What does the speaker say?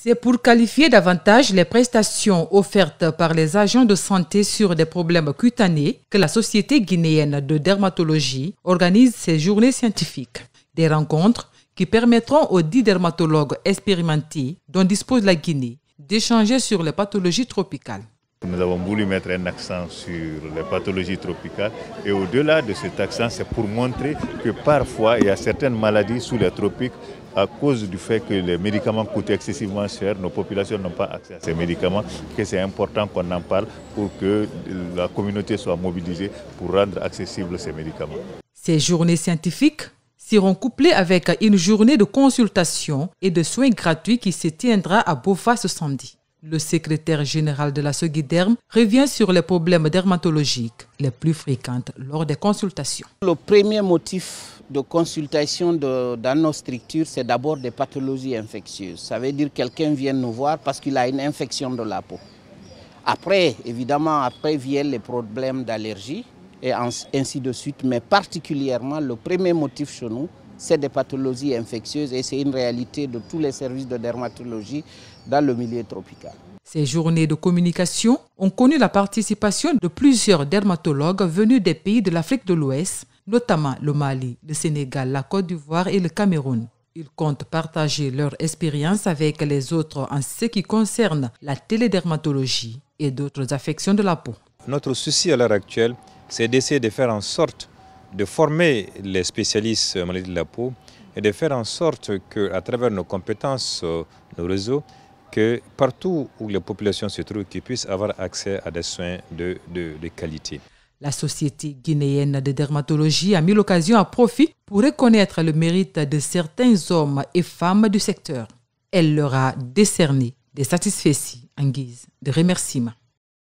C'est pour qualifier davantage les prestations offertes par les agents de santé sur des problèmes cutanés que la Société guinéenne de dermatologie organise ces journées scientifiques. Des rencontres qui permettront aux 10 dermatologues expérimentés dont dispose la Guinée d'échanger sur les pathologies tropicales. Nous avons voulu mettre un accent sur les pathologies tropicales et au-delà de cet accent, c'est pour montrer que parfois il y a certaines maladies sous les tropiques à cause du fait que les médicaments coûtent excessivement cher, nos populations n'ont pas accès à ces médicaments, que c'est important qu'on en parle pour que la communauté soit mobilisée pour rendre accessibles ces médicaments. Ces journées scientifiques seront couplées avec une journée de consultation et de soins gratuits qui se tiendra à Bofa ce samedi. Le secrétaire général de la Sogiderm revient sur les problèmes dermatologiques les plus fréquents lors des consultations. Le premier motif de consultation dans nos structures, c'est d'abord des pathologies infectieuses. Ça veut dire que quelqu'un vient nous voir parce qu'il a une infection de la peau. Après, évidemment, viennent les problèmes d'allergie et ainsi de suite. Mais particulièrement, le premier motif chez nous, c'est des pathologies infectieuses et c'est une réalité de tous les services de dermatologie dans le milieu tropical. Ces journées de communication ont connu la participation de plusieurs dermatologues venus des pays de l'Afrique de l'Ouest, notamment le Mali, le Sénégal, la Côte d'Ivoire et le Cameroun. Ils comptent partager leur expérience avec les autres en ce qui concerne la télédermatologie et d'autres affections de la peau. Notre souci à l'heure actuelle, c'est d'essayer de faire en sorte de former les spécialistes en maladies de la peau et de faire en sorte qu'à travers nos compétences, nos réseaux, que partout où les populations se trouvent, qu'ils puissent avoir accès à des soins de qualité. La Société guinéenne de dermatologie a mis l'occasion à profit pour reconnaître le mérite de certains hommes et femmes du secteur. Elle leur a décerné des satisfecits en guise de remerciement.